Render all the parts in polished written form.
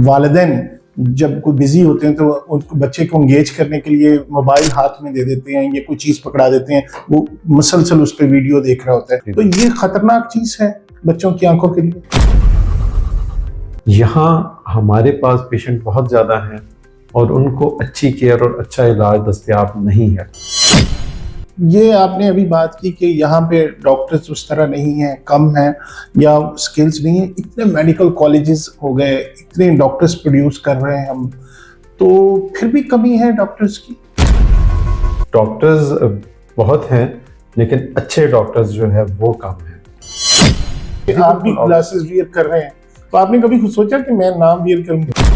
वालिदैन जब कोई बिजी होते हैं तो उनको बच्चे को एंगेज करने के लिए मोबाइल हाथ में दे देते हैं या कोई चीज पकड़ा देते हैं, वो मुसलसल उस पर वीडियो देख रहा होता है। तो ये खतरनाक चीज है बच्चों की आंखों के लिए। यहाँ हमारे पास पेशेंट बहुत ज़्यादा हैं और उनको अच्छी केयर और अच्छा इलाज दस्तयाब नहीं है। ये आपने अभी बात की कि यहाँ पे डॉक्टर्स उस तरह नहीं है, कम है या स्किल्स नहीं है। इतने मेडिकल कॉलेजेस हो गए, इतने डॉक्टर्स प्रोड्यूस कर रहे हैं हम, तो फिर भी कमी है डॉक्टर्स की। डॉक्टर्स बहुत हैं लेकिन अच्छे डॉक्टर्स जो है वो कम हैं। आप भी ग्लासेस वियर कर रहे हैं, तो आपने कभी खुद सोचा कि मैं नाम वियर करूंगा?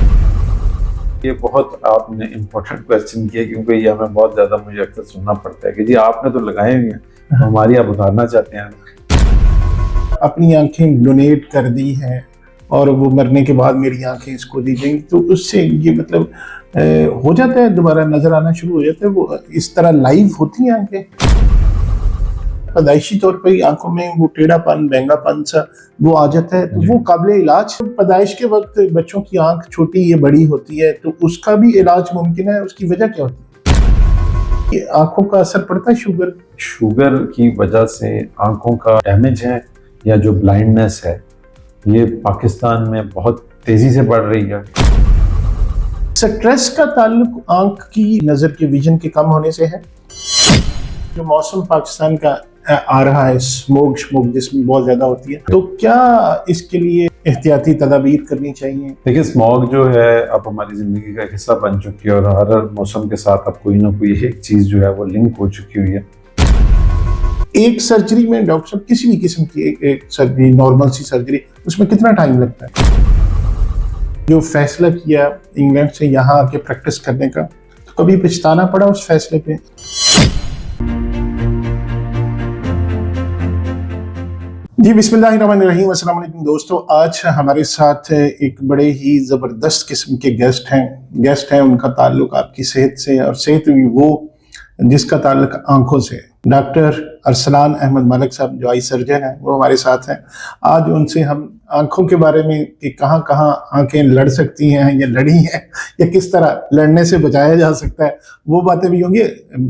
ये बहुत आपने इम्पोर्टेंट क्वेश्चन किया, क्योंकि ये हमें बहुत ज़्यादा मुझे अक्सर सुनना पड़ता है कि जी आपने तो लगाए हुए हैं, हमारी आप उतारना चाहते हैं। अपनी आंखें डोनेट कर दी हैं और वो मरने के बाद मेरी आंखें इसको दी जाएंगी, तो उससे ये मतलब हो जाता है, दोबारा नजर आना शुरू हो जाता है, वो इस तरह लाइव होती हैं आंखें। पैदाइशी तौर पर आंखों में वो टेढ़ापन, बेंगापन सा वो आ जाता है, तो वो काबिल इलाज। पैदाइश के वक्त बच्चों की आंख छोटी या बड़ी होती है, तो उसका भी इलाज मुमकिन है। उसकी वजह क्या होती है? ये आंखों का असर पड़ता है शुगर की वजह से आंखों का डैमेज है या जो ब्लाइंडनेस है ये पाकिस्तान में बहुत तेजी से बढ़ रही है। स्ट्रेस का ताल्लुक आंख की नजर के विजन के कम होने से है। जो मौसम पाकिस्तान का आ रहा है, स्मोक जिसमें बहुत ज्यादा होती है, तो क्या इसके लिए एहतियाती तदाबीर करनी चाहिए? देखिए, स्मॉग जो है अब हमारी जिंदगी का हिस्सा बन चुकी है और हर मौसम के साथ अब कोई ना कोई एक चीज जो है वो लिंक हो चुकी हुई है। एक सर्जरी में डॉक्टर साहब, किसी भी किस्म की एक सर्जरी, नॉर्मल सी सर्जरी, उसमें कितना टाइम लगता है? जो फैसला किया इंग्लैंड से यहाँ आके प्रैक्टिस करने का, तो कभी पछताना पड़ा उस फैसले पे? जी बिस्मिल्लाहिर्रहमानिर्रहीम। अस्सलाम वालेकुम दोस्तों, आज हमारे साथ एक बड़े ही ज़बरदस्त किस्म के गेस्ट हैं। उनका ताल्लुक आपकी सेहत से, और सेहत भी वो जिसका ताल्लुक आंखों से। डॉक्टर अरसलान अहमद मलिक साहब जो आई सर्जन हैं, वो हमारे साथ हैं। आज उनसे हम आंखों के बारे में कि कहाँ कहाँ आंखें लड़ सकती हैं या लड़ी हैं, या किस तरह लड़ने से बचाया जा सकता है, वो बातें भी होंगी।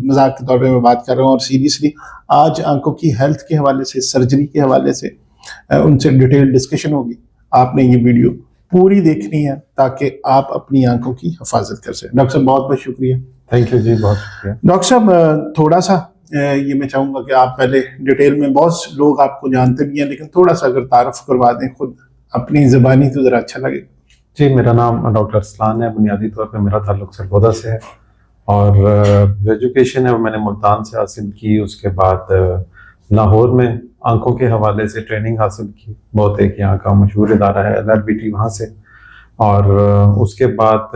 मजाक के तौर पे मैं बात कर रहा हूँ, और सीरियसली आज आंखों की हेल्थ के हवाले से, सर्जरी के हवाले से उनसे डिटेल डिस्कशन होगी। आपने ये वीडियो पूरी देखनी है ताकि आप अपनी आंखों की हिफाजत कर सकें। डॉक्टर साहब बहुत बहुत शुक्रिया। थैंक यू जी, बहुत शुक्रिया। डॉक्टर साहब थोड़ा सा ये मैं चाहूँगा कि आप पहले डिटेल में, बहुत लोग आपको जानते भी हैं, लेकिन थोड़ा सा अगर तारफ करवा दें खुद अपनी ज़बानी, तो ज़रा अच्छा लगेगा। जी, मेरा नाम डॉक्टर अरसलान है। बुनियादी तौर पे मेरा ताल्लुक सरगोदा से है, और जो एजुकेशन है वो मैंने मुल्तान से हासिल की। उसके बाद लाहौर में आंखों के हवाले से ट्रेनिंग हासिल की। बहुत एक यहाँ का मशहूर इदारा है LRBT, वहाँ से। और उसके बाद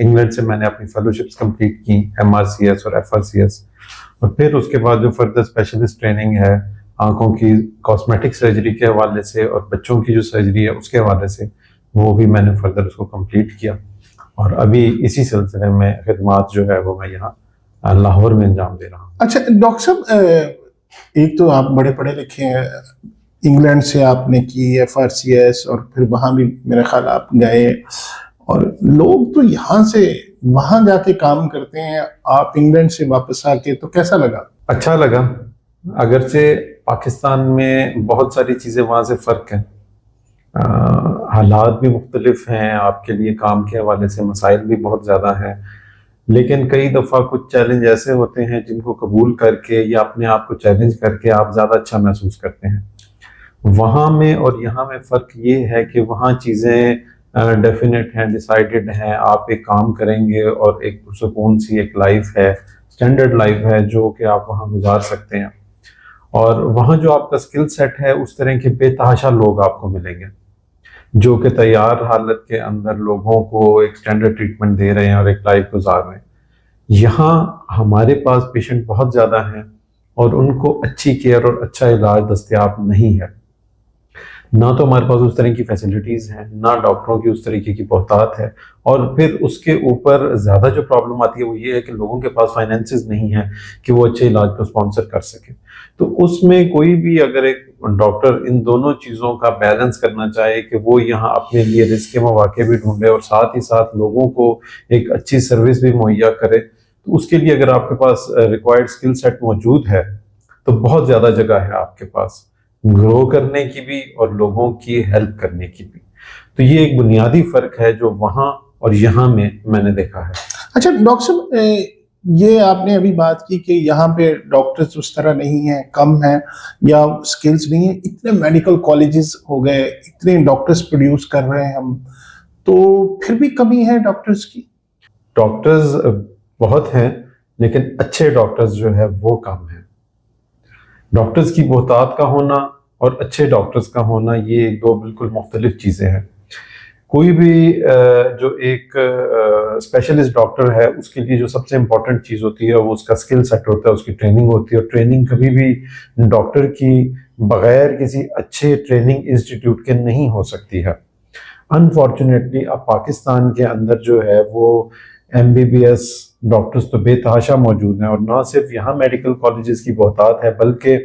इंग्लैंड से मैंने अपनी फेलोशिप्स कंप्लीट की, MRCS और FRCS। और फिर उसके बाद जो फर्दर स्पेशलिस्ट ट्रेनिंग है आंखों की कॉस्मेटिक सर्जरी के हवाले से और बच्चों की जो सर्जरी है उसके हवाले से, वो भी मैंने फर्दर उसको कंप्लीट किया। और अभी इसी सिलसिले में खिदमात जो है वो मैं यहाँ लाहौर में अंजाम दे रहा हूँ। अच्छा डॉक्टर साहब, एक तो आप बड़े पढ़े लिखे हैं, इंग्लैंड से आपने की FRCS, और फिर वहाँ भी मेरे ख्याल आप गए, और लोग तो यहाँ से वहाँ जाके काम करते हैं, आप इंग्लैंड से वापस आके, तो कैसा लगा? अच्छा लगा। अगरचे पाकिस्तान में बहुत सारी चीज़ें वहाँ से फ़र्क है, हालात भी मुख्तलिफ हैं, आपके लिए काम के हवाले से मसाइल भी बहुत ज़्यादा हैं, लेकिन कई दफ़ा कुछ चैलेंज ऐसे होते हैं जिनको कबूल करके या अपने आप को चैलेंज करके आप ज़्यादा अच्छा महसूस करते हैं। वहाँ में और यहाँ में फ़र्क ये है कि वहाँ चीज़ें डेफिनेट हैं, डिसाइडेड हैं। आप एक काम करेंगे और एक सुकून सी एक लाइफ है, स्टैंडर्ड लाइफ है जो कि आप वहाँ गुजार सकते हैं। और वहाँ जो आपका स्किल सेट है, उस तरह के बेतहाशा लोग आपको मिलेंगे जो कि तैयार हालत के अंदर लोगों को एक स्टैंडर्ड ट्रीटमेंट दे रहे हैं और एक लाइफ गुजार रहे हैं। यहाँ हमारे पास पेशेंट बहुत ज़्यादा हैं और उनको अच्छी केयर और अच्छा इलाज दस्तयाब नहीं है। ना तो हमारे पास उस तरह की फैसिलिटीज़ हैं, ना डॉक्टरों की उस तरीके की बहुतात है, और फिर उसके ऊपर ज़्यादा जो प्रॉब्लम आती है वो ये है कि लोगों के पास फाइनेंसेस नहीं है कि वो अच्छे इलाज को स्पॉन्सर कर सकें। तो उसमें कोई भी अगर एक डॉक्टर इन दोनों चीज़ों का बैलेंस करना चाहे कि वो यहाँ अपने लिए रिस्क के मौके भी ढूंढे और साथ ही साथ लोगों को एक अच्छी सर्विस भी मुहैया करे, तो उसके लिए अगर आपके पास रिक्वायर्ड स्किल सेट मौजूद है तो बहुत ज़्यादा जगह है आपके पास ग्रो करने की भी और लोगों की हेल्प करने की भी। तो ये एक बुनियादी फर्क है जो वहाँ और यहाँ में मैंने देखा है। अच्छा डॉक्टर साहब, ये आपने अभी बात की कि यहाँ पे डॉक्टर्स उस तरह नहीं है, कम है या स्किल्स नहीं है। इतने मेडिकल कॉलेजेस हो गए, इतने डॉक्टर्स प्रोड्यूस कर रहे हैं हम, तो फिर भी कमी है डॉक्टर्स की। डॉक्टर्स बहुत हैं लेकिन अच्छे डॉक्टर्स जो है वो कम है। डॉक्टर्स की बहुतात का होना और अच्छे डॉक्टर्स का होना ये दो बिल्कुल मुख्तलिफ चीज़ें हैं। कोई भी जो एक स्पेशलिस्ट डॉक्टर है उसके लिए जो सबसे इम्पोर्टेंट चीज़ होती है वो उसका स्किल सेट होता है, उसकी ट्रेनिंग होती है, और ट्रेनिंग कभी भी डॉक्टर की बगैर किसी अच्छे ट्रेनिंग इंस्टीट्यूट के नहीं हो सकती है। अनफॉर्चुनेटली अब पाकिस्तान के अंदर जो है वो MBBS डॉक्टर्स तो बेतहाशा मौजूद हैं, और ना सिर्फ यहाँ मेडिकल कॉलेजेस की बहुतात है बल्कि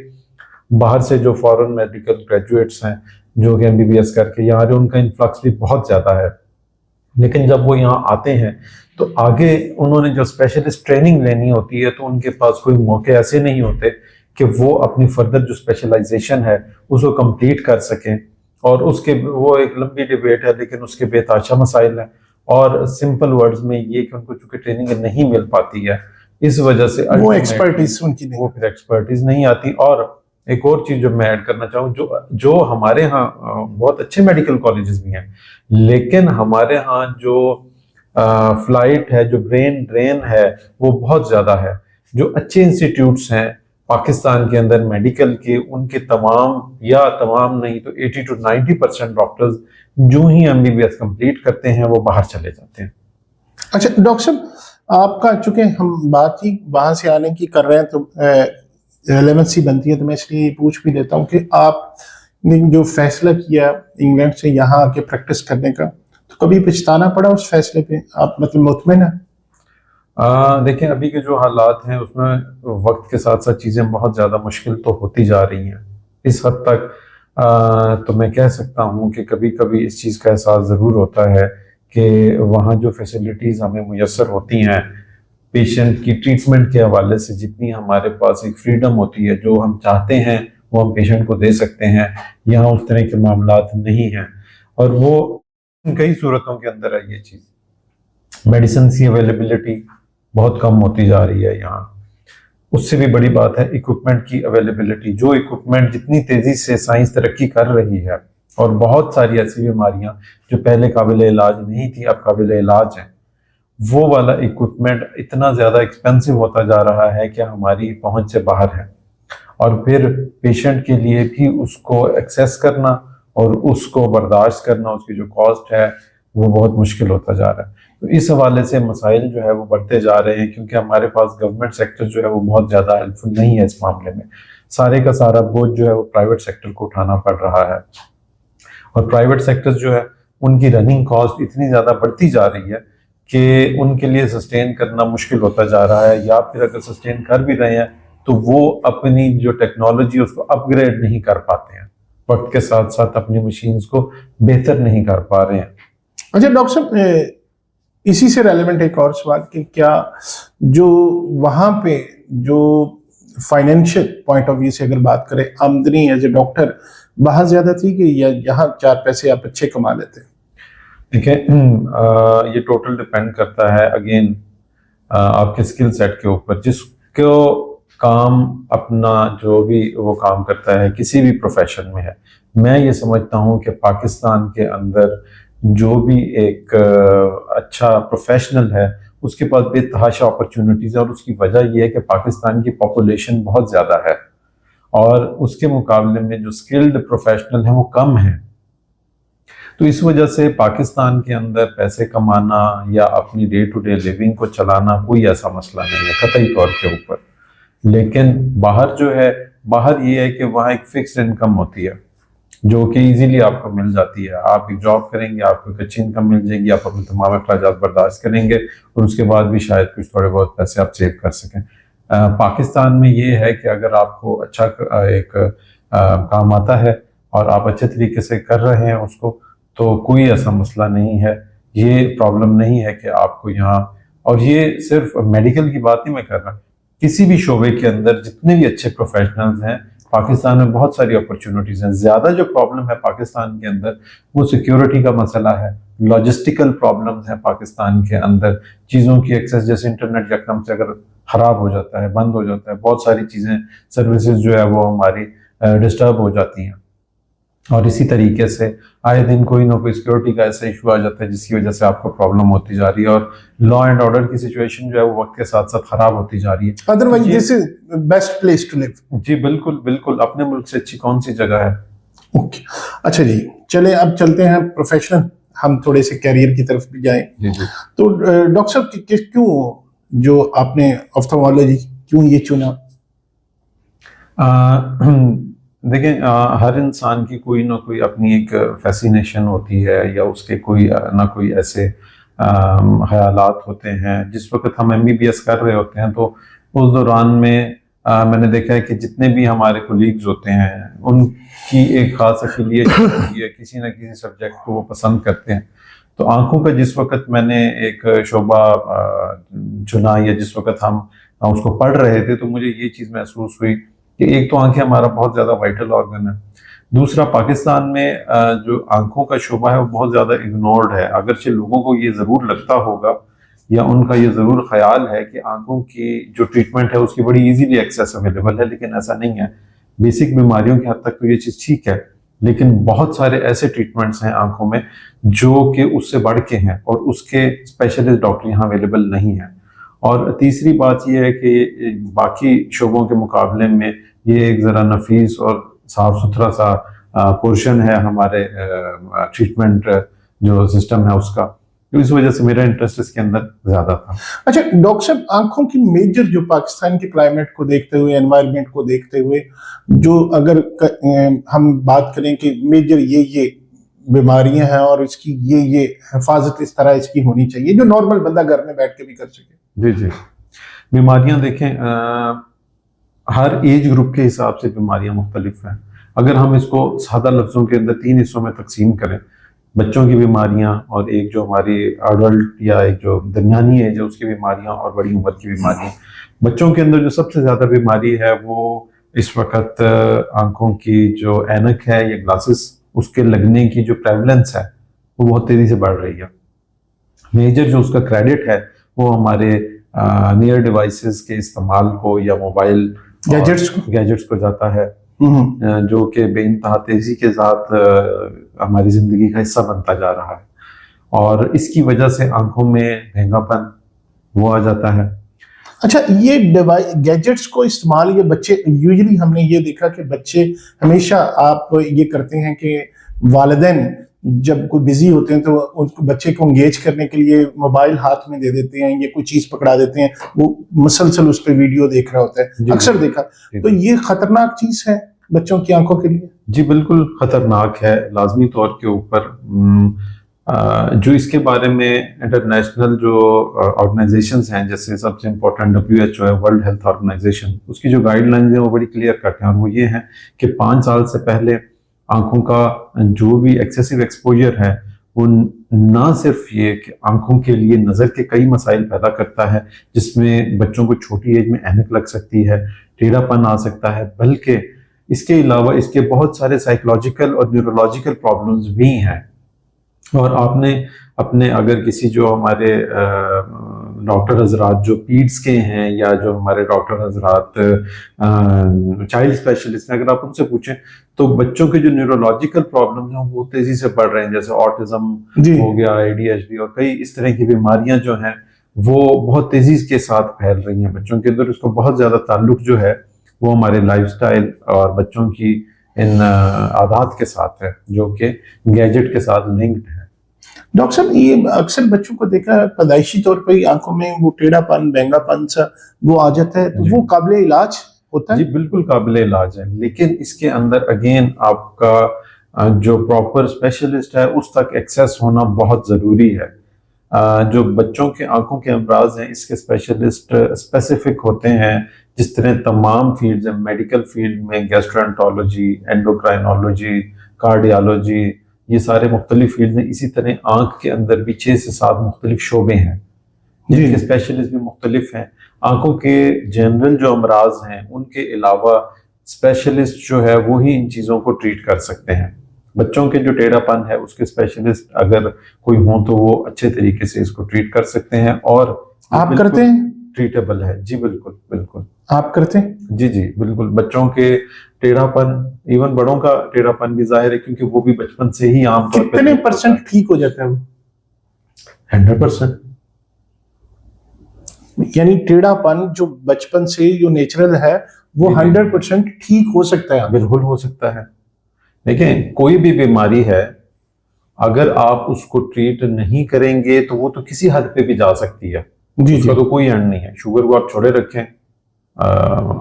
बाहर से जो फॉरेन मेडिकल ग्रेजुएट्स हैं जो कि MBBS करके यहाँ आ, उनका इन्फ्लक्स भी बहुत ज़्यादा है। लेकिन जब वो यहाँ आते हैं तो आगे उन्होंने जो स्पेशलिस्ट ट्रेनिंग लेनी होती है तो उनके पास कोई मौके ऐसे नहीं होते कि वो अपनी फर्दर जो स्पेशलाइजेशन है उसको कंप्लीट कर सकें। और उसके वो एक लंबी डिबेट है लेकिन उसके बेताशा मसाइल हैं, और सिंपल वर्ड्स में ये कि उनको चूंकि ट्रेनिंग नहीं मिल पाती है इस वजह से वो एक्सपर्टीज उनकी नहीं, वो फिर एक्सपर्टीज नहीं आती। और एक और चीज जो मैं ऐड करना चाहूँ, जो हमारे यहाँ बहुत अच्छे मेडिकल कॉलेजेस भी हैं लेकिन हमारे यहाँ जो फ्लाइट है, जो ब्रेन ड्रेन है वो बहुत ज्यादा है। जो अच्छे इंस्टीट्यूट्स हैं पाकिस्तान के अंदर मेडिकल के, उनके तमाम नहीं तो 80 to 90% डॉक्टर्स जो ही MBBS कंप्लीट करते हैं वो बाहर चले जाते हैं। अच्छा डॉक्टर साहब, आपका चूंकि हम बात ही वहां से आने की कर रहे हैं तो रेलेवेंसी बनती है, तो मैं इसलिए पूछ भी देता हूँ कि आपने जो फैसला किया इंग्लैंड से यहाँ आके प्रैक्टिस करने का, तो कभी पछताना पड़ा उस फैसले पे? आप मतलब मुतमिन है? देखें अभी के जो हालात हैं उसमें वक्त के साथ साथ चीज़ें बहुत ज़्यादा मुश्किल तो होती जा रही हैं। इस हद तक तो मैं कह सकता हूँ कि कभी कभी इस चीज़ का एहसास ज़रूर होता है कि वहाँ जो फैसिलिटीज़ हमें मुयसर होती हैं पेशेंट की ट्रीटमेंट के हवाले से, जितनी हमारे पास एक फ्रीडम होती है, जो हम चाहते हैं वो हम पेशेंट को दे सकते हैं, यहाँ उस तरह के मामलात नहीं हैं। और वो कई सूरतों के अंदर है ये चीज़। मेडिसिन की अवेलेबिलिटी बहुत कम होती जा रही है यहाँ। उससे भी बड़ी बात है इक्विपमेंट की अवेलेबिलिटी। जो इक्विपमेंट जितनी तेज़ी से साइंस तरक्की कर रही है और बहुत सारी ऐसी बीमारियां जो पहले काबिल इलाज नहीं थी अब काबिल इलाज हैं, वो वाला इक्विपमेंट इतना ज़्यादा एक्सपेंसिव होता जा रहा है कि हमारी पहुंच से बाहर है। और फिर पेशेंट के लिए भी उसको एक्सेस करना और उसको बर्दाश्त करना, उसकी जो कॉस्ट है वो बहुत मुश्किल होता जा रहा है। तो इस हवाले से मसाइल जो है वो बढ़ते जा रहे हैं, क्योंकि हमारे पास गवर्नमेंट सेक्टर जो है वो बहुत ज़्यादा हेल्पफुल नहीं है इस मामले में। सारे का सारा बोझ जो है वो प्राइवेट सेक्टर को उठाना पड़ रहा है, और प्राइवेट सेक्टर्स जो है उनकी रनिंग कॉस्ट इतनी ज़्यादा बढ़ती जा रही है कि उनके लिए सस्टेन करना मुश्किल होता जा रहा है, या फिर अगर सस्टेन कर भी रहे हैं तो वो अपनी जो टेक्नोलॉजी उसको अपग्रेड नहीं कर पाते हैं, वक्त के साथ साथ अपनी मशीन्स को बेहतर नहीं कर पा रहे हैं। अच्छा डॉक्टर साहब, इसी से रेलेवेंट एक और सवाल कि क्या जो वहाँ पे जो फाइनेंशियल पॉइंट ऑफ व्यू से अगर बात करें, आमदनी एज ए डॉक्टर बाहर ज्यादा थी कि या यहाँ 4 पैसे आप अच्छे कमा लेते? देखिए ये टोटल डिपेंड करता है अगेन आपके स्किल सेट के ऊपर। जिसको काम अपना जो भी वो काम करता है किसी भी प्रोफेशन में है, मैं ये समझता हूँ कि पाकिस्तान के अंदर जो भी एक अच्छा प्रोफेशनल है उसके पास बेतहाशा अपॉर्चुनिटीज है। और उसकी वजह यह है कि पाकिस्तान की पॉपुलेशन बहुत ज़्यादा है और उसके मुकाबले में जो स्किल्ड प्रोफेशनल हैं वो कम हैं। तो इस वजह से पाकिस्तान के अंदर पैसे कमाना या अपनी डे टू डे लिविंग को चलाना कोई ऐसा मसला नहीं है कतई तौर के ऊपर। लेकिन बाहर जो है, बाहर ये है कि वहाँ एक फिक्स्ड इनकम होती है जो कि इजीली आपको मिल जाती है। आप एक जॉब करेंगे, आपको एक अच्छी इनकम मिल जाएगी, आप अपने तमाम अखराजात बर्दाश्त करेंगे और उसके बाद भी शायद कुछ थोड़े बहुत पैसे आप सेव कर सकें। पाकिस्तान में ये है कि अगर आपको अच्छा एक काम आता है और आप अच्छे तरीके से कर रहे हैं उसको, तो कोई ऐसा मसला नहीं है, ये प्रॉब्लम नहीं है कि आपको यहाँ। और ये सिर्फ मेडिकल की बात नहीं मैं कर रहा, किसी भी शोबे के अंदर जितने भी अच्छे प्रोफेशनल्स हैं पाकिस्तान में बहुत सारी अपॉर्चुनिटीज हैं। ज्यादा जो प्रॉब्लम है पाकिस्तान के अंदर वो सिक्योरिटी का मसला है, लॉजिस्टिकल प्रॉब्लम्स हैं पाकिस्तान के अंदर, चीज़ों की एक्सेस, जैसे इंटरनेट यकदम से अगर खराब हो जाता है, बंद हो जाता है, बहुत सारी चीज़ें सर्विसेज जो है वो हमारी डिस्टर्ब हो जाती हैं। और इसी तरीके से आए दिन कोई ना कोई सिक्योरिटी का ऐसा इशू आ जाता है जिसकी वजह से आपको प्रॉब्लम होती जा रही है और लॉ एंड ऑर्डर की सिचुएशन जो है वो वक्त के साथ साथ खराब होती जा रही है। Otherwise this is best place to live. जी बिल्कुल बिल्कुल, अपने मुल्क से अच्छी कौन सी जगह है। ओके, अच्छा जी, चले अब चलते हैं प्रोफेशनल, हम थोड़े से कैरियर की तरफ भी जाएं। जी जी। तो डॉक्टर साहब क्यों जो आपने ऑफ्थल्मोलॉजी क्यों ये चुना? देखें, हर इंसान की कोई ना कोई अपनी एक फैसिनेशन होती है या उसके कोई ना कोई ऐसे ख्यालात होते हैं। जिस वक्त हम MBBS कर रहे होते हैं तो उस दौरान में मैंने देखा है कि जितने भी हमारे कोलीग्स होते हैं उनकी एक खास अफिलिएशन होती है, किसी न किसी सब्जेक्ट को वो पसंद करते हैं। तो आंखों का जिस वक्त मैंने एक शोबा चुना या जिस वक्त हम उसको पढ़ रहे थे तो मुझे ये चीज़ महसूस हुई कि एक तो आंखें हमारा बहुत ज़्यादा वाइटल ऑर्गन है, दूसरा पाकिस्तान में जो आंखों का शोबा है वो बहुत ज़्यादा इग्नोर्ड है। अगरचे लोगों को ये ज़रूर लगता होगा या उनका ये ज़रूर ख्याल है कि आंखों की जो ट्रीटमेंट है उसकी बड़ी इजीली एक्सेस अवेलेबल है, लेकिन ऐसा नहीं है। बेसिक बीमारियों की हद तक तो ये चीज़ ठीक है, लेकिन बहुत सारे ऐसे ट्रीटमेंट्स हैं आंखों में जो कि उससे बढ़ के हैं और उसके स्पेशलिस्ट डॉक्टर यहाँ अवेलेबल नहीं है। और तीसरी बात यह है कि बाकी शोबों के मुकाबले में ये एक ज़रा नफीस और साफ सुथरा सा पोर्शन है हमारे ट्रीटमेंट जो सिस्टम है उसका, तो इस वजह से मेरा इंटरेस्ट इसके अंदर ज़्यादा था। अच्छा डॉक्टर साहब, आंखों की मेजर जो पाकिस्तान के क्लाइमेट को देखते हुए, एनवायरनमेंट को देखते हुए, जो अगर हम बात करें कि मेजर ये बीमारियां हैं और इसकी ये हिफाजत इस तरह इसकी होनी चाहिए जो नॉर्मल बंदा घर में बैठ के भी कर सके। जी जी। बीमारियां देखें, हर एज ग्रुप के हिसाब से बीमारियां मुख्तलिफ हैं। अगर हम इसको सादा लफ्ज़ों के अंदर 3 हिस्सों में तकसीम करें, बच्चों की बीमारियां और एक जो हमारी अडल्ट या एक जो दरमियानी एज है उसकी बीमारियां और बड़ी उम्र की बीमारियां। बच्चों के अंदर जो सबसे ज़्यादा बीमारी है वो इस वक्त आंखों की जो ऐनक है या ग्लासेस, उसके लगने की जो प्रेवलेंस है वो बहुत तेज़ी से बढ़ रही है। मेजर जो उसका क्रेडिट है वो हमारे नियर डिवाइसेस के इस्तेमाल को या मोबाइल गैजेट्स को जाता है, जो कि बेइंतहा तेजी के साथ हमारी जिंदगी का हिस्सा बनता जा रहा है और इसकी वजह से आंखों में महंगापन वो आ जाता है। अच्छा, ये डिवाइस गैजेट्स को इस्तेमाल ये बच्चे यूजुअली हमने ये देखा कि बच्चे हमेशा आप ये करते हैं कि वालिदैन जब कोई बिजी होते हैं तो उनको बच्चे को एंगेज करने के लिए मोबाइल हाथ में दे देते हैं, ये कोई चीज पकड़ा देते हैं, वो मुसलसल उस पर वीडियो देख रहा होता है, अक्सर देखा। तो ये खतरनाक चीज है बच्चों की आंखों के लिए? जी बिल्कुल खतरनाक है, लाजमी तौर के ऊपर। जो इसके बारे में इंटरनेशनल जो ऑर्गेनाइजेशंस हैं, जैसे सबसे इम्पोर्टेंट WHO है, वर्ल्ड हेल्थ ऑर्गेनाइजेशन, उसकी जो गाइडलाइंस है वो बड़ी क्लियर कट है और वो ये है कि 5 साल से पहले आंखों का जो भी एक्सेसिव एक्सपोजर है वो ना सिर्फ ये कि आंखों के लिए नज़र के कई मसाइल पैदा करता है, जिसमें बच्चों को छोटी एज में ऐनक लग सकती है, टेढ़ापन आ सकता है, बल्कि इसके अलावा इसके बहुत सारे साइकोलॉजिकल और न्यूरोलॉजिकल प्रॉब्लम्स भी हैं। और आपने अपने अगर किसी जो हमारे डॉक्टर हजरात जो पीड्स के हैं या जो हमारे डॉक्टर हजरात चाइल्ड स्पेशलिस्ट हैं, अगर आप उनसे पूछें तो बच्चों के जो न्यूरोलॉजिकल प्रॉब्लम्स हैं वो तेजी से बढ़ रहे हैं, जैसे ऑटिज्म हो गया, ADHD और कई इस तरह की बीमारियां जो हैं वो बहुत तेजी के साथ फैल रही हैं बच्चों के अंदर। उसका बहुत ज्यादा ताल्लुक जो है वो हमारे लाइफस्टाइल और बच्चों की इन आदत के साथ है जो कि गैजेट के साथ लिंक्ड है। डॉक्टर साहब, ये अक्सर बच्चों को देखा है पैदाइशी तौर पर आंखों में वो टेढ़ापन, महंगापन सा वो आ जाता है, तो वो काबिल इलाज होता है? जी बिल्कुल काबिल इलाज है, लेकिन इसके अंदर अगेन आपका जो प्रॉपर स्पेशलिस्ट है उस तक एक्सेस होना बहुत ज़रूरी है। जो बच्चों के आंखों के अमराज हैं इसके स्पेशलिस्ट स्पेसिफिक होते हैं, जिस तरह तमाम फील्ड्स हैं, मेडिकल फील्ड में गैस्ट्रोएंटरोलॉजी, एंडोक्राइनोलॉजी, कार्डियोलॉजी, ये सारे मुख्तलिफ फील्ड हैं। इसी तरह आंख के अंदर भी 6 से 7 मुख्तलिफ शोबे हैं जिनके स्पेशलिस्ट भी मुख्तलिफ हैं। आंखों के जनरल जो अमराज हैं उनके अलावा स्पेशलिस्ट जो है वो ही इन चीज़ों को ट्रीट कर सकते हैं। बच्चों के जो टेढ़ापन है उसके स्पेशलिस्ट अगर कोई हो तो वो अच्छे तरीके से इसको ट्रीट कर सकते हैं। और आप करते हैं? ट्रीटेबल है जी, बिल्कुल बिल्कुल। आप करते हैं? जी जी बिल्कुल। बच्चों के टेढ़ापन, इवन बड़ों का टेढ़ापन भी जाहिर है क्योंकि वो भी बचपन से ही आमतौर पर कितने % ठीक हो जाता है वो? 100%। यानी टेढ़ापन जो बचपन से जो नेचुरल है वो 100% ठीक हो सकता है? बिल्कुल हो सकता है। देखें, कोई भी बीमारी है अगर आप उसको ट्रीट नहीं करेंगे तो वो तो किसी हद पे भी जा सकती है, उसका तो कोई एंड नहीं है। शुगर को आप छोड़े रखें,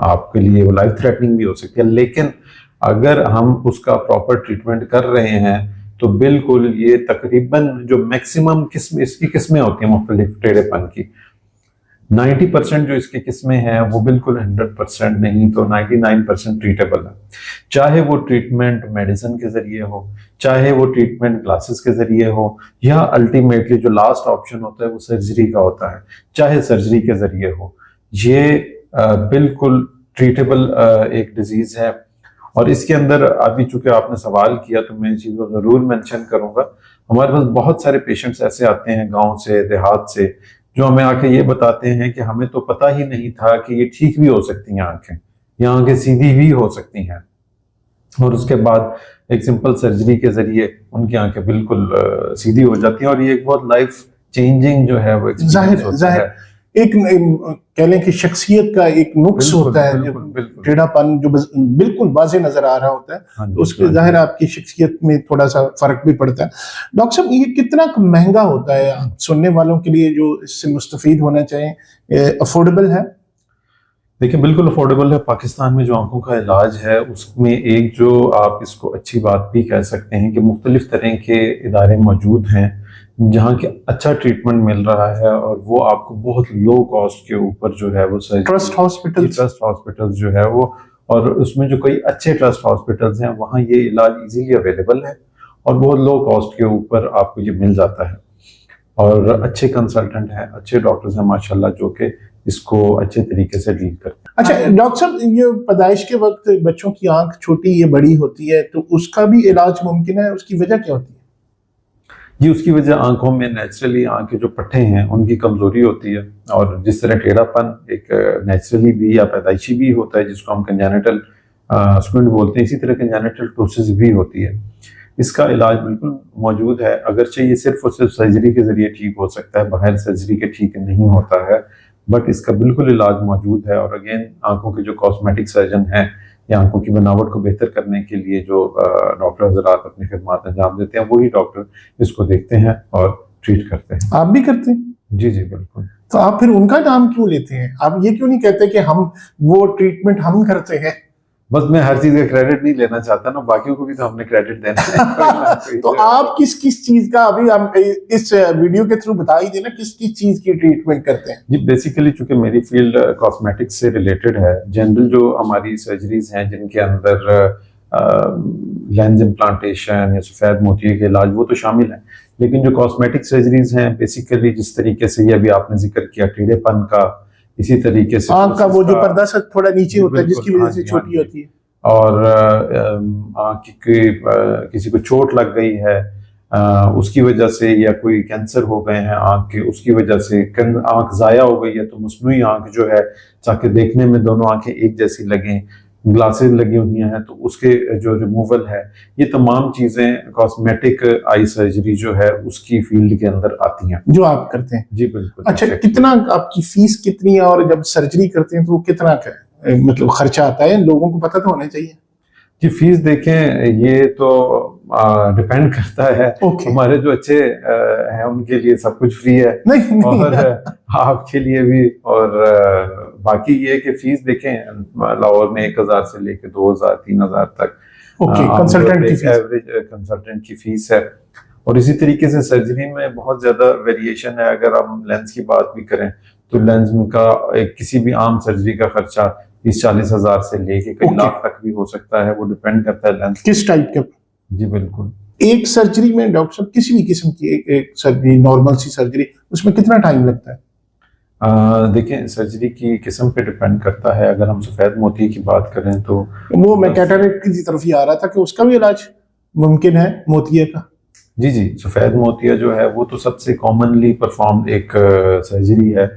आपके लिए वो लाइफ थ्रेटनिंग भी हो सकती है, लेकिन अगर हम उसका प्रॉपर ट्रीटमेंट कर रहे हैं तो बिल्कुल ये तकरीबन जो मैक्सिमम किस्म इसकी किस्में होती हैं मुख्तलिफ टेढ़ेपन की, 90% जो इसकी किस्में हैं वो बिल्कुल 100% नहीं तो 99% ट्रीटेबल है। चाहे वो ट्रीटमेंट मेडिसिन के जरिए हो, चाहे वो ट्रीटमेंट ग्लासेस के जरिए हो, या अल्टीमेटली जो लास्ट ऑप्शन होता है वो सर्जरी का होता है, चाहे सर्जरी के जरिए हो। ये बिल्कुल ट्रीटेबल एक डिजीज है। और इसके अंदर अभी चूंकि आपने सवाल किया तो मैं इस चीज़ को ज़रूर मेंशन करूंगा। हमारे पास बहुत सारे पेशेंट्स ऐसे आते हैं गांव से, देहात से, जो हमें आके ये बताते हैं कि हमें तो पता ही नहीं था कि ये ठीक भी हो सकती हैं आंखें, या आंखें सीधी भी हो सकती हैं, और उसके बाद एक सिंपल सर्जरी के जरिए उनकी आंखें बिल्कुल सीधी हो जाती हैं। और ये एक बहुत लाइफ चेंजिंग जो है वो जाहिर एक कह लें कि शख्सियत का एक नुक्स होता है, टेढ़ापन जो बिल्कुल वाज़ेह नजर आ रहा होता है, तो उसके जाहिर आपकी शख्सियत में थोड़ा सा फर्क भी पड़ता है। डॉक्टर साहब, ये कितना महंगा होता है सुनने वालों के लिए जो इससे मुस्तफीद होना चाहिए? अफोर्डेबल है? देखिए, बिल्कुल अफोर्डेबल है। पाकिस्तान में जो आंखों का इलाज है उसमें एक जो आप इसको अच्छी बात भी कह सकते हैं कि मुख्तलिफ तरह के इदारे मौजूद हैं जहाँ के अच्छा ट्रीटमेंट मिल रहा है, और वो आपको बहुत लो कॉस्ट के ऊपर जो है वो ट्रस्ट हॉस्पिटल्स जो है वो, और उसमें जो कई अच्छे ट्रस्ट हॉस्पिटल्स हैं वहाँ ये इलाज इजीली अवेलेबल है और बहुत लो कॉस्ट के ऊपर आपको ये मिल जाता है। और अच्छे कंसल्टेंट हैं, अच्छे डॉक्टर्स हैं माशाल्लाह जो कि इसको अच्छे तरीके से डील करते हैं। अच्छा डॉक्टर साहब, ये पैदाइश के वक्त बच्चों की आंख छोटी या बड़ी होती है तो उसका भी इलाज मुमकिन है? उसकी वजह क्या होती है? जी, उसकी वजह आंखों में नेचुरली आंख के जो पट्टे हैं उनकी कमजोरी होती है, और जिस तरह टेढ़ापन एक नेचुरली भी या पैदाइशी भी होता है जिसको हम कंजेनिटल स्क्विंट बोलते हैं, इसी तरह कंजेनिटल टोसिस भी होती है। इसका इलाज बिल्कुल मौजूद है, अगरचे ये सिर्फ और सिर्फ सर्जरी के जरिए ठीक हो सकता है, बगैर सर्जरी के ठीक नहीं होता है, बट इसका बिल्कुल इलाज मौजूद है। और अगेन आंखों के जो कॉस्मेटिक सर्जन हैं या आंखों की बनावट को बेहतर करने के लिए जो डॉक्टर हजरात अपनी खिदमत अंजाम देते हैं, वही डॉक्टर इसको देखते हैं और ट्रीट करते हैं। आप भी करते हैं? जी जी बिल्कुल। तो आप फिर उनका नाम क्यों लेते हैं? आप ये क्यों नहीं कहते कि हम वो ट्रीटमेंट हम करते हैं? बस मैं हर चीज का क्रेडिट नहीं लेना चाहता ना, बाकियों को भी तो हमने क्रेडिट देना है। तो आप किस किस चीज का, अभी हम इस वीडियो के थ्रू बता ही देना, किस किस चीज की ट्रीटमेंट करते हैं? जी, बेसिकली चूंकि मेरी फील्ड कॉस्मेटिक्स से रिलेटेड है, जनरल जो हमारी सर्जरीज हैं जिनके अंदर लेंस इम्प्लांटेशन या सफेद मोतिये के इलाज वो तो शामिल है, लेकिन जो कॉस्मेटिक सर्जरीज हैं बेसिकली जिस तरीके से ये अभी आपने जिक्र किया टेढ़ेपन का, इसी तरीके से आंख का वो जो पर्दा सा थोड़ा नीचे होता है जिसकी वजह से छोटी होती है, और आंख की किसी को चोट लग गई है उसकी वजह से, या कोई कैंसर हो गए हैं आंख के उसकी वजह से, आंख जाया हो गई है तो मसनूई आंख जो है ताकि देखने में दोनों आंखें एक जैसी लगें, ग्लासेस लगी हुई हैं तो उसके जो रिमूवल है, ये तमाम चीजें कॉस्मेटिक आई सर्जरी जो है उसकी फील्ड के अंदर आती हैं जो आप करते हैं। जी बिल्कुल। अच्छा, कितना आपकी फीस कितनी है, और जब सर्जरी करते हैं तो वो कितना का मतलब खर्चा आता है? लोगों को पता तो होना चाहिए। जी, फीस देखें ये तो डिपेंड करता है। हमारे जो अच्छे हैं उनके लिए सब कुछ फ्री है, नहीं, और आपके लिए भी। और बाकी ये कि फीस देखें लाहौर में 1000 से लेकर 2000 3000 तक ओके, कंसल्टेंट की फीस। एवरेज कंसल्टेंट की फीस है। और इसी तरीके से सर्जरी में बहुत ज्यादा वेरिएशन है। अगर हम लेंस की बात भी करें तो लेंस का किसी भी आम सर्जरी का खर्चा 30-40 हजार से लेके कई लाख तक भी हो सकता है। वो डिपेंड करता है लेंस किस टाइप के। जी बिल्कुल। एक सर्जरी में डॉक्टर साहब किसी भी किस्म की एक सर्जरी, नॉर्मल सी सर्जरी, उसमें कितना टाइम लगता है? देखिए, सर्जरी की किस्म पे डिपेंड करता है। अगर हम सफेद मोती की बात करें तो वो मैं कैटरेक्ट की तरफ ही आ रहा था कि उसका भी इलाज मुमकिन है मोतिये का। जी जी, सफेद मोतिया जो है वो तो सबसे कॉमनली परफॉर्म्ड एक सर्जरी है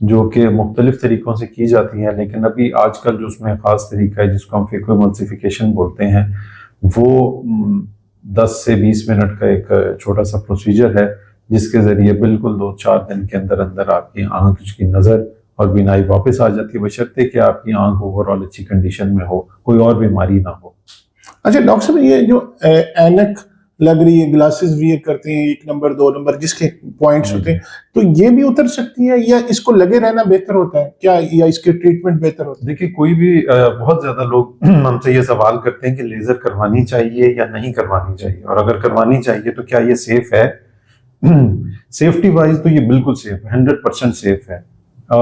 जो कि मुख्तलिफ तरीकों से की जाती है। लेकिन अभी आजकल जो उसमें ख़ास तरीका है जिसको हम फेकोएमल्सिफिकेशन बोलते हैं, वो 10 से 20 मिनट का एक छोटा सा प्रोसीजर है जिसके ज़रिए बिल्कुल 2-4 दिन के अंदर अंदर आपकी आँख की नज़र और बीनाई वापस आ जाती है, बशर्ते कि आपकी आँख ओवरऑल अच्छी कंडीशन में हो, कोई और बीमारी ना हो। अच्छा डॉक्टर साहब, ये जो ऐनक लग रही है, ग्लासेस वियर करते हैं 1 नंबर 2 नंबर जिसके पॉइंट्स होते हैं, तो ये भी उतर सकती है या इसको लगे रहना बेहतर होता है क्या, या इसके ट्रीटमेंट बेहतर होता है? देखिए, कोई भी बहुत ज्यादा लोग हमसे ये सवाल करते हैं कि लेजर करवानी चाहिए या नहीं करवानी चाहिए, और अगर करवानी चाहिए तो क्या ये सेफ है। सेफ्टी वाइज तो ये बिल्कुल सेफ है, 100% सेफ है।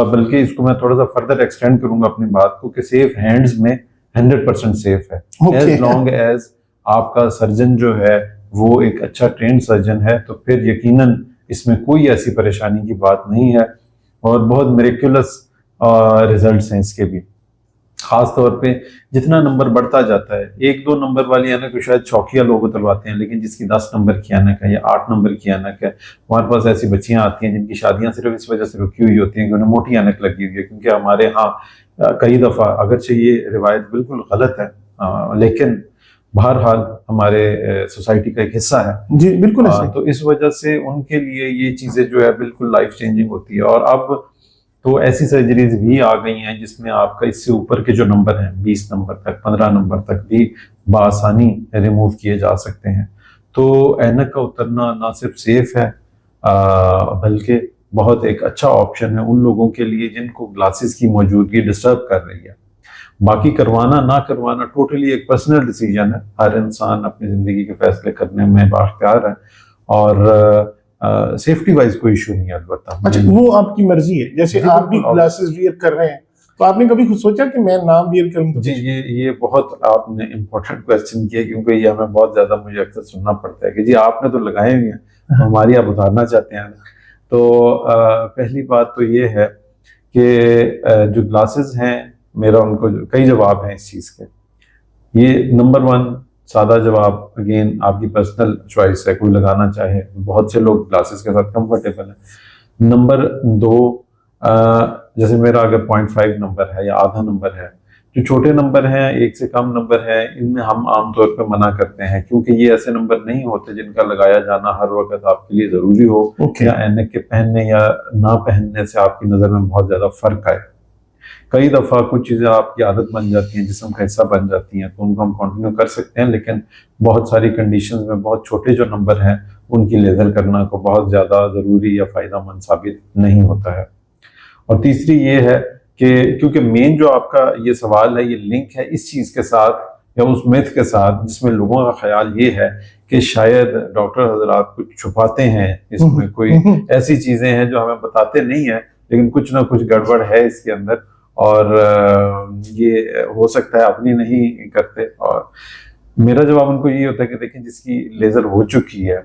बल्कि इसको मैं थोड़ा सा फर्दर एक्सटेंड करूंगा अपनी बात को कि सेफ हैंड्स में 100% सेफ है। एज लॉन्ग एज आपका सर्जन जो है वो एक अच्छा ट्रेंड सर्जन है तो फिर यकीनन इसमें कोई ऐसी परेशानी की बात नहीं है। और बहुत मिरेक्युलस रिजल्ट्स हैं इसके भी। खास तौर पे जितना नंबर बढ़ता जाता है, 1-2 नंबर वाली ऐनक तो शायद शौकिया लोग उतरवाते हैं, लेकिन जिसकी 10 नंबर की ऐनक है या 8 नंबर की ऐनक है, हमारे पास ऐसी बच्चियां आती हैं जिनकी शादियां सिर्फ इस वजह से रुकी हुई होती हैं कि उन्हें मोटी ऐनक लगी हुई है। क्योंकि हमारे यहाँ कई दफा, अगरचे ये रिवायत बिल्कुल गलत है लेकिन बहरहाल हमारे सोसाइटी का एक हिस्सा है। जी बिल्कुल तो इस वजह से उनके लिए ये चीजें जो है बिल्कुल लाइफ चेंजिंग होती है। और अब तो ऐसी सर्जरीज भी आ गई हैं जिसमें आपका इससे ऊपर के जो नंबर हैं 20 नंबर तक, 15 नंबर तक भी बआसानी रिमूव किए जा सकते हैं। तो ऐनक का उतरना ना सिर्फ सेफ है बल्कि बहुत एक अच्छा ऑप्शन है उन लोगों के लिए जिनको ग्लासेस की मौजूदगी डिस्टर्ब कर रही है। बाकी करवाना ना करवाना टोटली एक पर्सनल डिसीजन है, हर इंसान अपनी जिंदगी के फैसले करने में बाख्तियार है। और सेफ्टी वाइज कोई इशू नहीं है अलबत्ता। अच्छा, वो आपकी मर्जी है। जैसे आप भी ग्लासेस वियर कर रहे हैं तो आपने कभी खुद सोचा कि मैं ना वियर करूं? तो जी, ये बहुत आपने इम्पोर्टेंट क्वेश्चन किया, क्योंकि ये हमें बहुत ज्यादा मुझे अक्सर सुनना पड़ता है कि जी आपने तो लगाए हुए हैं, तो हमारी आप उतारना चाहते हैं। तो पहली बात तो ये है कि जो ग्लासेस हैं, मेरा उनको कई जवाब हैं इस चीज के। ये नंबर 1 सादा जवाब, अगेन आपकी पर्सनल चॉइस है, कोई लगाना चाहे। बहुत से लोग ग्लासेस के साथ कंफर्टेबल है। नंबर 2, जैसे मेरा अगर 0.5 नंबर है या आधा नंबर है, जो छोटे नंबर हैं, 1 से कम नंबर है, इनमें हम आमतौर पर मना करते हैं क्योंकि ये ऐसे नंबर नहीं होते जिनका लगाया जाना हर वक्त आपके लिए जरूरी हो या ऐनक के पहनने या ना पहनने से आपकी नजर में बहुत ज्यादा फर्क आए। कई दफा कुछ चीजें आपकी आदत बन जाती हैं, जिस्म का हिस्सा बन जाती हैं, तो उनको हम कंटिन्यू कर सकते हैं। लेकिन बहुत सारी कंडीशंस में बहुत छोटे जो नंबर हैं उनकी लेजर करना को बहुत ज्यादा जरूरी या फायदेमंद साबित नहीं होता है। और तीसरी ये है कि क्योंकि मेन जो आपका ये सवाल है, ये लिंक है इस चीज के साथ या उस मिथ के साथ जिसमें लोगों का ख्याल ये है कि शायद डॉक्टर हजरात कुछ छुपाते हैं, इसमें कोई ऐसी चीजें हैं जो हमें बताते नहीं है, लेकिन कुछ ना कुछ गड़बड़ है इसके अंदर और ये हो सकता है अपनी नहीं करते। और मेरा जवाब उनको ये होता है कि देखिए, जिसकी लेजर हो चुकी है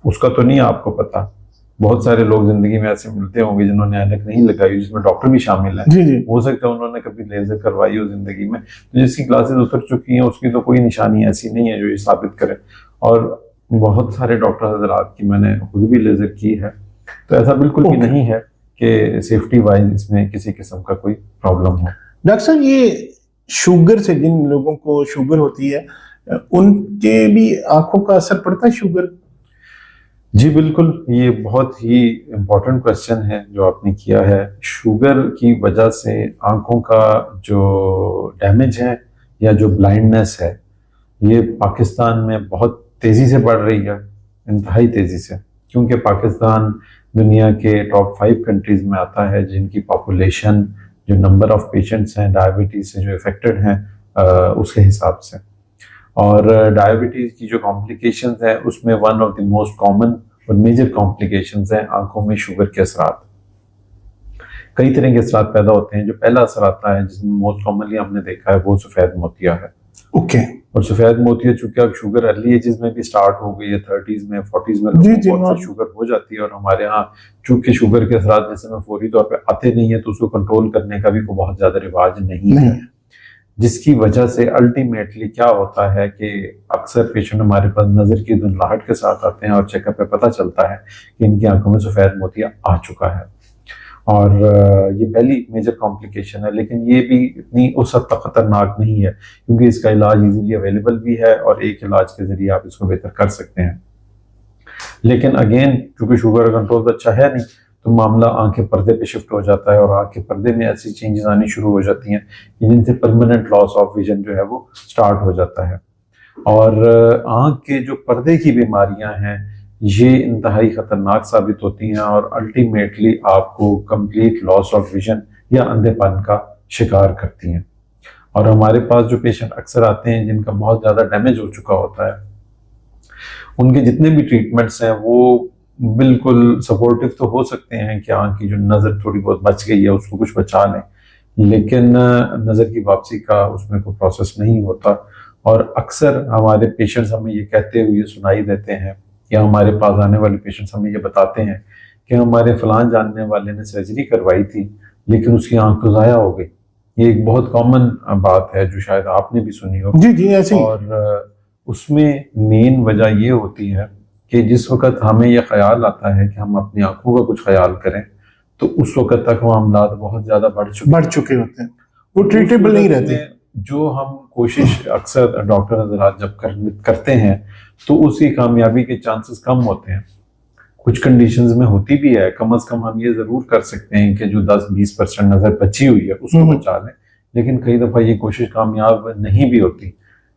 उसका तो नहीं आपको पता। बहुत सारे लोग जिंदगी में ऐसे मिलते होंगे जिन्होंने ऐनक नहीं लगाई, जिसमें डॉक्टर भी शामिल है। हो सकता है उन्होंने कभी लेजर करवाई हो जिंदगी में, तो जिसकी ग्लासेस उतर चुकी हैं उसकी तो कोई निशानी ऐसी नहीं है जो ये साबित करे। और बहुत सारे डॉक्टर हजरात की मैंने खुद भी लेजर की है, तो ऐसा बिल्कुल भी नहीं है कि सेफ्टी वाइज इसमें किसी किस्म का कोई प्रॉब्लम हो। डॉक्टर साहब, ये शुगर से जिन लोगों को शुगर होती है उनके भी आंखों का असर पड़ता है शुगर? जी बिल्कुल, ये बहुत ही इम्पोर्टेंट क्वेश्चन है जो आपने किया है। शुगर की वजह से आंखों का जो डैमेज है या जो ब्लाइंडनेस है, ये पाकिस्तान में बहुत तेजी से बढ़ रही है, इंतहाई तेजी से। क्योंकि पाकिस्तान दुनिया के टॉप 5 कंट्रीज में आता है जिनकी पॉपुलेशन, जो नंबर ऑफ पेशेंट्स हैं डायबिटीज से जो इफेक्टेड हैं उसके हिसाब से। और डायबिटीज की जो कॉम्प्लिकेशंस है उसमें one of the most common और मेजर कॉम्प्लिकेशंस है आंखों में शुगर के असरात। कई तरह के असरात पैदा होते हैं। जो पहला असर आता है जिसमें मोस्ट कॉमनली हमने देखा है वो सफेद मोतिया है। ओके। और सफेद मोतिया चूंकि अब शुगर अर्ली एजेस में भी स्टार्ट हो गई है, 30s में 40s में लोगों को अक्सर शुगर हो जाती है। और हमारे यहाँ चूंकि शुगर के असरात जैसे में फौरी तौर पे आते नहीं है तो उसको कंट्रोल करने का भी कोई बहुत ज्यादा रिवाज नहीं है, जिसकी वजह से अल्टीमेटली क्या होता है कि अक्सर पेशेंट हमारे पास नजर की धुंधलाहट के साथ आते हैं और चेकअप पे पता चलता है कि इनकी आंखों में सफेद मोतिया आ चुका है। और ये पहली मेजर कॉम्प्लिकेशन है, लेकिन ये भी इतनी उस हद तक खतरनाक नहीं है क्योंकि इसका इलाज इजीली अवेलेबल भी है और एक इलाज के जरिए आप इसको बेहतर कर सकते हैं। लेकिन अगेन चूंकि शुगर कंट्रोल तो अच्छा है नहीं तो मामला आंख के पर्दे पे शिफ्ट हो जाता है और आंख के पर्दे में ऐसी चेंजेस आनी शुरू हो जाती हैं जिनसे परमानेंट लॉस ऑफ विजन जो है वो स्टार्ट हो जाता है। और आंख के जो पर्दे की बीमारियां हैं ये इंतहाई खतरनाक साबित होती हैं और अल्टीमेटली आपको कंप्लीट लॉस ऑफ विजन या अंधेपन का शिकार करती हैं। और हमारे पास जो पेशेंट अक्सर आते हैं जिनका बहुत ज़्यादा डैमेज हो चुका होता है, उनके जितने भी ट्रीटमेंट्स हैं वो बिल्कुल सपोर्टिव तो हो सकते हैं कि आंख की जो नज़र थोड़ी बहुत बच गई है उसको कुछ बचा लें, लेकिन नज़र की वापसी का उसमें कोई प्रोसेस नहीं होता। और अक्सर हमारे पेशेंट्स हमें ये कहते हुए सुनाई देते हैं या हमारे पास आने वाले पेशेंट्स हमें ये बताते हैं कि हमारे फलान जानने वाले ने सर्जरी करवाई थी लेकिन उसकी आंख तो ज़ाया हो गई। ये एक बहुत कॉमन बात है जो शायद आपने भी सुनी हो। जी जी ऐसे। और उसमें मेन वजह ये होती है कि जिस वक्त हमें यह ख्याल आता है कि हम अपनी आंखों का कुछ ख्याल करें तो उस वक्त तक मामला बहुत ज्यादा बढ़ चुके होते हैं, वो ट्रीटेबल नहीं रहते। जो हम कोशिश अक्सर डॉक्टर हज़रात जब करते हैं तो उसकी कामयाबी के चांसेस कम होते हैं। कुछ कंडीशंस में होती भी है, कम से कम हम ये जरूर कर सकते हैं कि जो 10-20% नजर बची हुई है उसको बचा लें, लेकिन कई दफा ये कोशिश कामयाब नहीं भी होती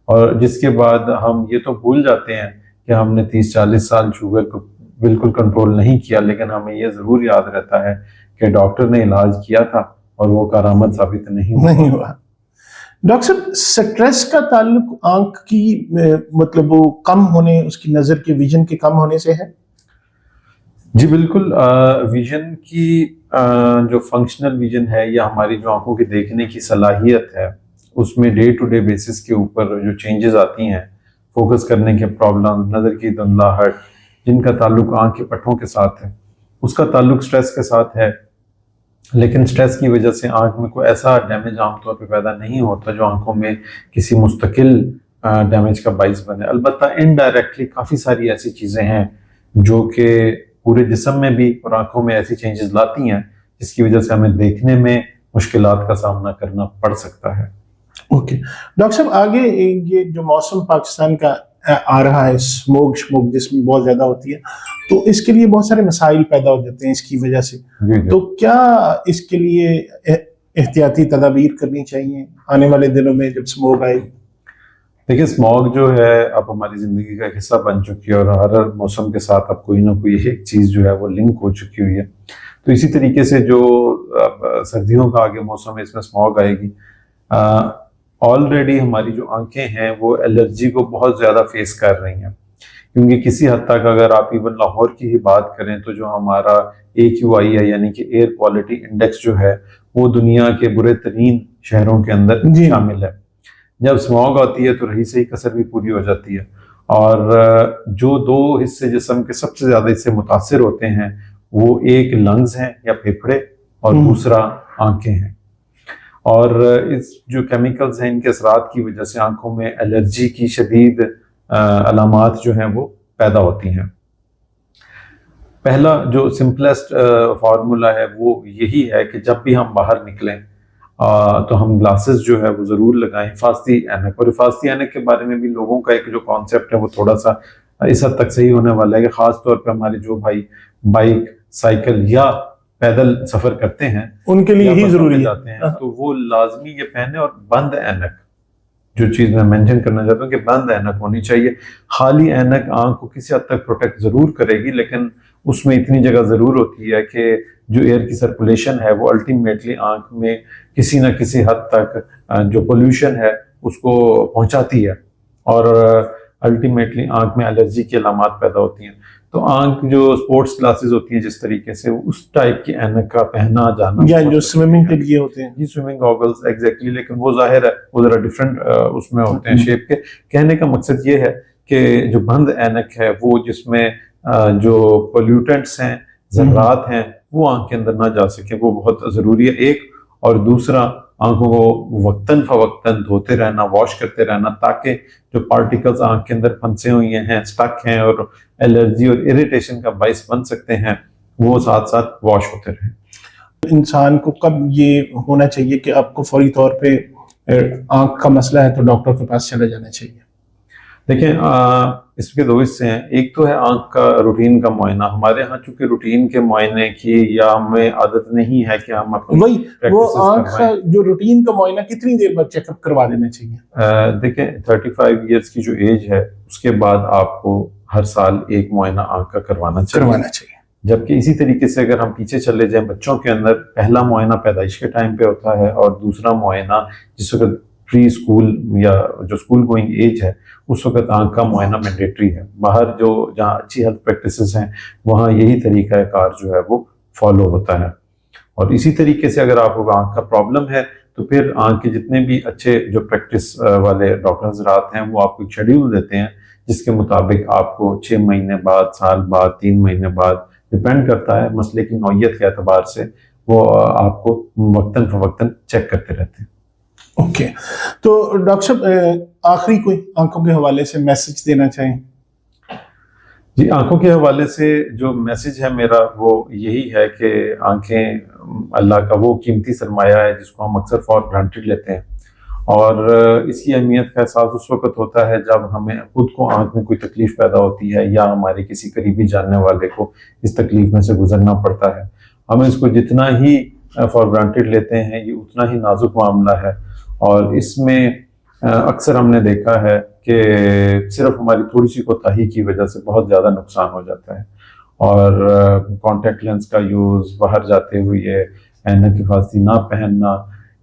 और जिसके बाद हम ये तो भूल जाते हैं कि हमने 30-40 साल शुगर को बिल्कुल कंट्रोल नहीं किया, लेकिन हमें ये जरूर याद रहता है कि डॉक्टर ने इलाज किया था और वो करामत साबित नहीं हुआ। डॉक्टर साहब, स्ट्रेस का ताल्लुक आंख की मतलब वो कम होने, उसकी नजर के विजन के कम होने से है? जी बिल्कुल। विजन की जो फंक्शनल विजन है या हमारी जो आंखों की देखने की सलाहियत है उसमें डे टू डे बेसिस के ऊपर जो चेंजेस आती हैं, फोकस करने के प्रॉब्लम, नज़र की धुंधलाहट, जिनका ताल्लुक आंख के पट्टों के साथ है, उसका ताल्लुक स्ट्रेस के साथ है। लेकिन स्ट्रेस की वजह से आंख में कोई ऐसा डैमेज आमतौर पे पैदा नहीं होता जो आंखों में किसी मुस्तकिल डैमेज का बाइस बने। अलबत्ता इनडायरेक्टली काफ़ी सारी ऐसी चीज़ें हैं जो कि पूरे जिस्म में भी और आंखों में ऐसी चेंजेस लाती हैं जिसकी वजह से हमें देखने में मुश्किलात का सामना करना पड़ सकता है। ओके डॉक्टर साहब, आगे ये जो मौसम पाकिस्तान का आ रहा है, स्मोक जिसमें बहुत ज्यादा होती है, तो इसके लिए बहुत सारे मसाइल पैदा हो जाते हैं इसकी वजह से। तो क्या इसके लिए एहतियाती तदाबीर करनी चाहिए आने वाले दिनों में जब स्मोक आए? देखिए, स्मॉग जो है अब हमारी जिंदगी का हिस्सा बन चुकी है और हर मौसम के साथ अब कोई ना कोई एक चीज जो है वो लिंक हो चुकी हुई है। तो इसी तरीके से जो सर्दियों का आगे मौसम है इसमें स्मॉग आएगी। ऑलरेडी हमारी जो आंखें हैं वो एलर्जी को बहुत ज्यादा फेस कर रही हैं, क्योंकि किसी हद तक अगर आप इवन लाहौर की ही बात करें तो जो हमारा AQI है यानी कि एयर क्वालिटी इंडेक्स जो है वो दुनिया के बुरे तरीन शहरों के अंदर शामिल है। जब स्मॉग आती है तो रही से ही कसर भी पूरी हो जाती है। और जो दो हिस्से जिस्म के सबसे ज्यादा इससे मुतासिर होते हैं वो एक लंग्स हैं या फेफड़े और दूसरा आंखें हैं। और इस जो केमिकल्स हैं इनके असरात की वजह से आंखों में एलर्जी की शदीद अलामात जो हैं वो पैदा होती हैं। पहला जो सिंपलेस्ट फार्मूला है वो यही है कि जब भी हम बाहर निकलें तो हम ग्लासेस जो है वो जरूर लगाएं, हिफाजती ऐनक। और हिफाजती ऐनक के बारे में भी लोगों का एक जो कॉन्सेप्ट है वो थोड़ा सा इस हद तक सही होने वाला है कि खास तौर पे हमारे जो भाई बाइक, साइकिल या पैदल सफर करते हैं उनके लिए ही जरूरी जाते हैं तो वो लाजमी ये पहने। और बंद ऐनक, जो चीज मैं मेंशन करना चाहता हूँ कि बंद ऐनक होनी चाहिए। खाली ऐनक आंख को किसी हद तक प्रोटेक्ट जरूर करेगी, लेकिन उसमें इतनी जगह जरूर होती है कि जो एयर की सर्कुलेशन है वो अल्टीमेटली आंख में किसी न किसी हद तक जो पोल्यूशन है उसको पहुंचाती है और अल्टीमेटली आंख में एलर्जी की अलामात पैदा होती हैं। तो आंख जो स्पोर्ट्स ग्लासेस होती हैं जिस तरीके से, उस टाइप की ऐनक का पहना जाना, या जो स्विमिंग के लिए होते हैं, जी स्विमिंग गॉगल्स एग्जैक्टली, लेकिन वो जाहिर है वो जरा डिफरेंट उसमें होते हैं शेप के। कहने का मकसद ये है कि जो बंद ऐनक है वो जिसमें जो पोल्यूटेंट्स हैं, जर्रात हैं, वो आंख के अंदर ना जा सके, वो बहुत जरूरी है एक। और दूसरा, आंखों को वक्तन फवक्तन धोते रहना, वॉश करते रहना, ताकि जो पार्टिकल्स आंख के अंदर फंसे हुए हैं, स्टक हैं और एलर्जी और इरिटेशन का बाइस बन सकते हैं, वो साथ साथ वॉश होते रहें। इंसान को कब ये होना चाहिए कि आपको फौरी तौर पे आंख का मसला है तो डॉक्टर के पास चले जाना चाहिए? देखें, इसके दो हिस्से हैं। एक तो है आंख का रूटीन का मुआयना। हमारे यहाँ चूंकि रूटीन के मुआयने की या हमें आदत नहीं है कि हम अपनी वही वो practices आंख का करवाएं। जो रूटीन का मुआयना कितनी देर बाद चेकअप करवा देना चाहिए? देखें, 35 इयर्स की जो एज है उसके बाद आपको हर साल एक मुआयना आंख का करवाना चाहिए। जबकि इसी तरीके से अगर हम पीछे चले जाएं, बच्चों के अंदर पहला मुआयना पैदाइश के टाइम पे होता है और दूसरा मुआयना जिस वक्त प्री स्कूल या जो स्कूल गोइंग एज है उस वक्त आंख का मुआयना मैंडेटरी है। बाहर जो जहाँ अच्छी हेल्थ प्रैक्टिसेस हैं वहाँ यही तरीका कार जो है वो फॉलो होता है। और इसी तरीके से अगर आपको आंख का प्रॉब्लम है तो फिर आंख के जितने भी अच्छे जो प्रैक्टिस वाले डॉक्टर्स रात हैं वो आपको एक शेड्यूल देते हैं जिसके मुताबिक आपको 6 महीने बाद, साल बाद, 3 महीने बाद, डिपेंड करता है मसले की नौयत के एतबार से, वो आपको वक्तन फवक्तन चेक करते रहते हैं। ओके, तो डॉक्टर साहब आखिरी कोई आंखों के हवाले से मैसेज देना चाहें? जी, आंखों के हवाले से जो मैसेज है मेरा वो यही है कि आंखें अल्लाह का वो कीमती सरमाया है जिसको हम अक्सर फॉर ग्रांटेड लेते हैं, और इसकी अहमियत का एहसास उस वक्त होता है जब हमें खुद को आंख में कोई तकलीफ पैदा होती है या हमारे किसी करीबी जानने वाले को इस तकलीफ में से गुजरना पड़ता है। हम इसको जितना ही फॉर ग्रांटेड लेते हैं ये उतना ही नाजुक मामला है, और इसमें अक्सर हमने देखा है कि सिर्फ हमारी थोड़ी सी कोताही की वजह से बहुत ज़्यादा नुकसान हो जाता है। और कॉन्टैक्ट लेंस का यूज़, बाहर जाते हुए ऐनक हिफाजती ना पहनना,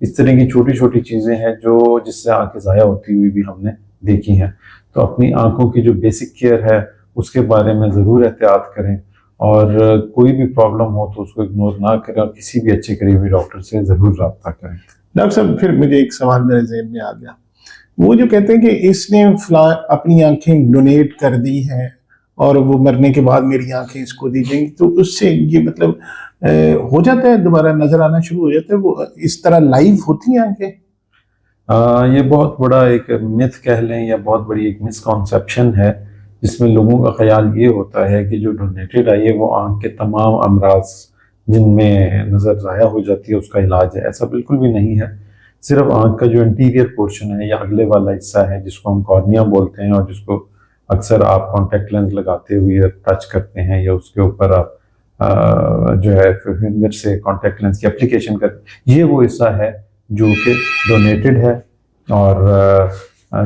इस तरह की छोटी छोटी चीज़ें हैं जो जिससे आंखें ज़ाया होती हुई भी हमने देखी हैं। तो अपनी आंखों की जो बेसिक केयर है उसके बारे में ज़रूर एहतियात करें, और कोई भी प्रॉब्लम हो तो उसको इग्नोर ना करें और किसी भी अच्छे करीबी डॉक्टर से ज़रूर रब्ता करें। डॉक्टर साहब, फिर मुझे एक सवाल मेरे ज़हन में आ गया। वो जो कहते हैं कि इसने अपनी आंखें डोनेट कर दी हैं और वो मरने के बाद मेरी आंखें इसको दी जाएंगी, तो उससे ये मतलब हो जाता है, दोबारा नजर आना शुरू हो जाता है, वो इस तरह लाइव होती हैं आंखें? ये बहुत बड़ा एक मिथ कह लें या बहुत बड़ी एक मिसकॉन्सेप्शन है जिसमें लोगों का ख्याल ये होता है कि जो डोनेटेड आई है वो आंख के तमाम अमराज जिनमें नज़र ज़ाया हो जाती है उसका इलाज है। ऐसा बिल्कुल भी नहीं है। सिर्फ आंख का जो इंटीरियर पोर्शन है या अगले वाला हिस्सा है जिसको हम कॉर्निया बोलते हैं और जिसको अक्सर आप कॉन्टैक्ट लेंस लगाते हुए टच करते हैं या उसके ऊपर आप जो है फिंगर से कॉन्टैक्ट लेंस की एप्लीकेशन करते हैं, ये वो हिस्सा है जो कि डोनेटेड है, और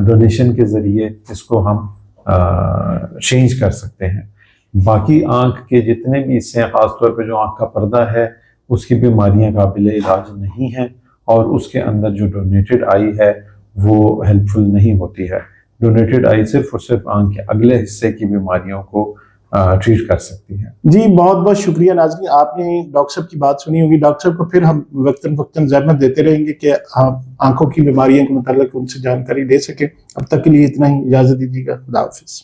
डोनेशन के ज़रिए इसको हम चेंज कर सकते हैं। बाकी आंख के जितने भी हिस्से हैं, ख़ासतौर पे जो आंख का पर्दा है, उसकी बीमारियां काबिल इलाज नहीं हैं, और उसके अंदर जो डोनेटेड आई है वो हेल्पफुल नहीं होती है। डोनेटेड आई सिर्फ और सिर्फ आंख के अगले हिस्से की बीमारियों को ट्रीट कर सकती है। जी, बहुत बहुत शुक्रिया नाज़रीन, आपने डॉक्टर साहब की बात सुनी होगी। डॉक्टर साहब को फिर हम वक्तन वक्तन ज़हमत देते रहेंगे कि आप आंखों की बीमारियों के मुताल्लिक उनसे जानकारी ले सकें। अब तक के लिए इतना ही, इजाज़त दीजिएगा। खुदा हाफिज़।